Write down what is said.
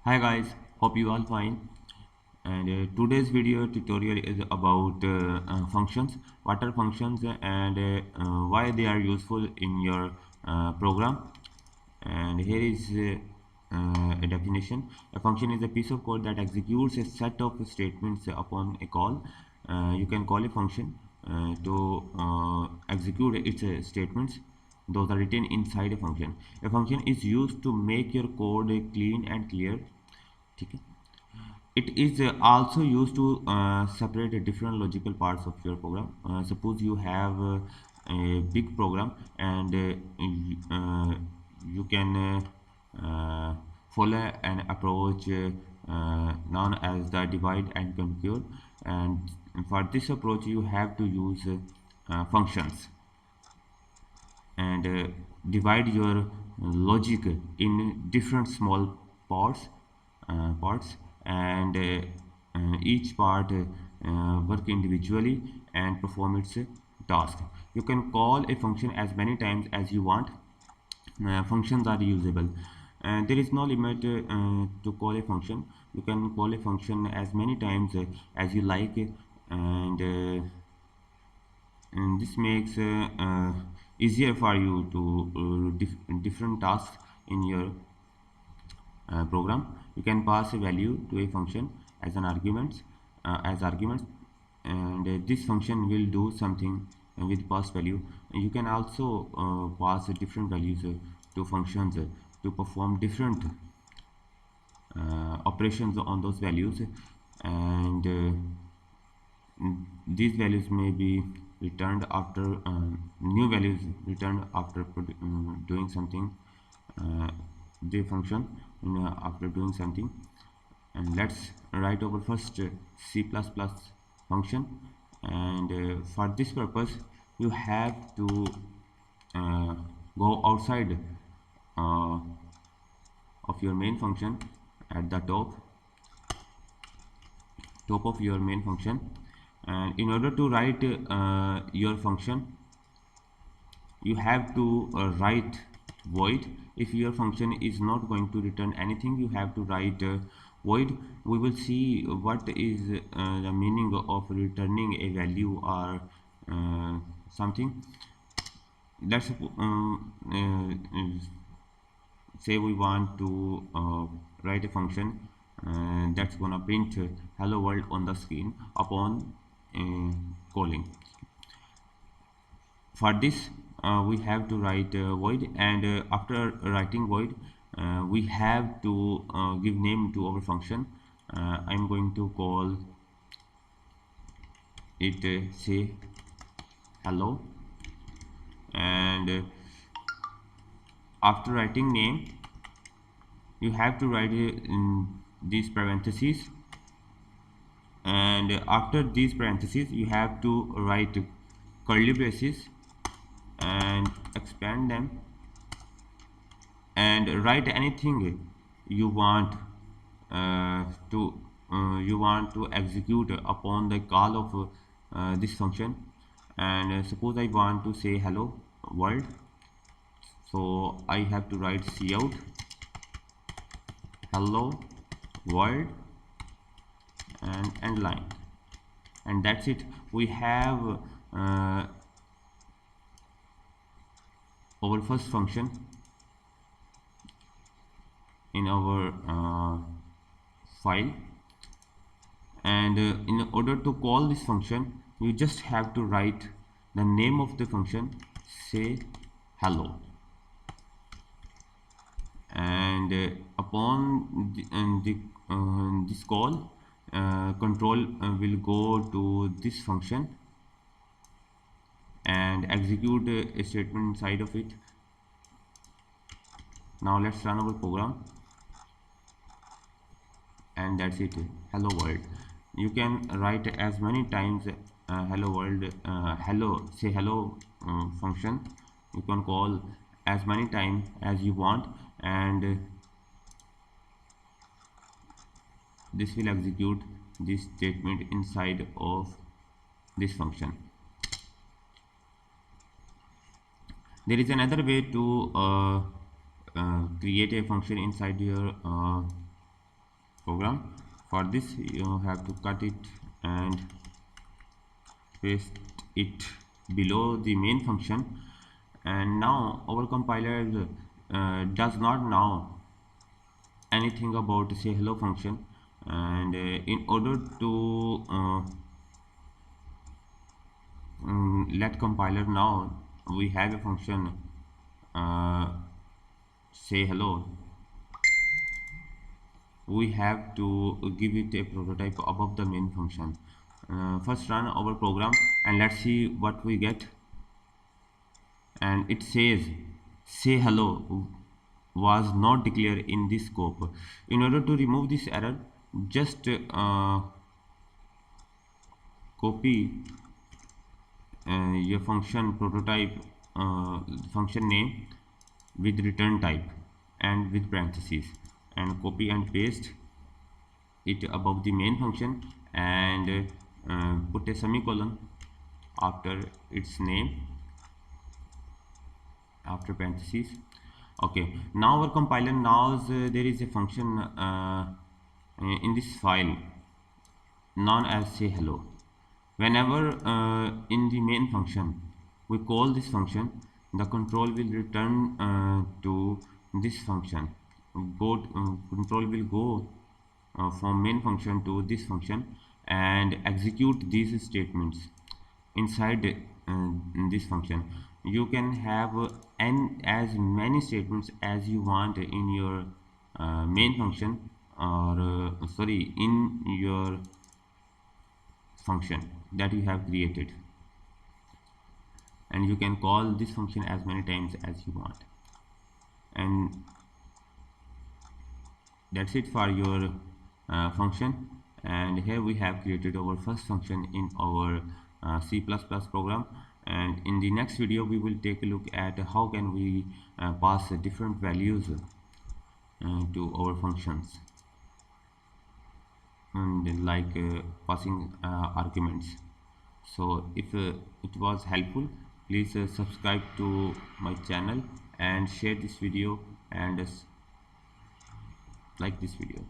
Hi guys, hope you all fine. And today's video tutorial is about functions, what are functions and why they are useful in your program. And here is a definition. A function is a piece of code that executes a set of statements upon a call. You can call a function to execute its statements. Those are written inside a function. A function is used to make your code clean and clear. Okay. It is also used to separate different logical parts of your program. Suppose you have a big program and you can follow an approach known as the divide and conquer, and for this approach you have to use functions and divide your logic in different small parts and each part work individually and perform its task. You can call a function as many times as you want. Functions are usable and there is no limit to call a function. You can call a function as many times as you like, and this makes easier for you to different tasks in your program. You can pass a value to a function as an arguments, and this function will do something with passed value. You can also pass different values to functions to perform different operations on those values, and these values may be returned after new values returned after doing something, the function after doing something. And let's write our first C++ function, and for this purpose you have to uh, go outside uh, of your main function at the top of your main function. And in order to write your function, you have to write void. If your function is not going to return anything, you have to write void. We will see what is the meaning of returning a value or something. Let's say we want to write a function that's gonna print hello world on the screen upon calling. For this we have to write void, and after writing void we have to give name to our function. I'm going to call it say hello, and after writing name you have to write in these parentheses, and after these parentheses you have to write curly braces and expand them and write anything you want to execute upon the call of this function. And suppose I want to say hello world, so I have to write cout hello world and end line, and that's it. We have our first function in our file, and in order to call this function you just have to write the name of the function, say hello, and upon this call control will go to this function and execute a statement inside of it. Now let's run our program, and that's it, hello world. You can write as many times hello world, say hello function. You can call as many times as you want, and this will execute this statement inside of this function. There is another way to create a function inside your program. For this you have to cut it and paste it below the main function. And now our compiler does not know anything about say hello function. And in order to let compiler know we have a function uh, say hello, we have to give it a prototype above the main function. First run our program and let's see what we get. And it says say hello was not declared in this scope. In order to remove this error, just copy your function prototype function name with return type and with parentheses, and copy and paste it above the main function, and put a semicolon after its name after parentheses. Okay, now our compiler knows there is a function in this file known as say hello. Whenever in the main function we call this function, the control will return to this function. Control will go from main function to this function and execute these statements inside this function. You can have as many statements as you want in your main function, or sorry, in your function that you have created, and you can call this function as many times as you want. And that's it for your function. And here we have created our first function in our C++ program. And in the next video we will take a look at how can we pass different values to our functions, and like passing arguments. So if it was helpful, please subscribe to my channel and share this video and like this video.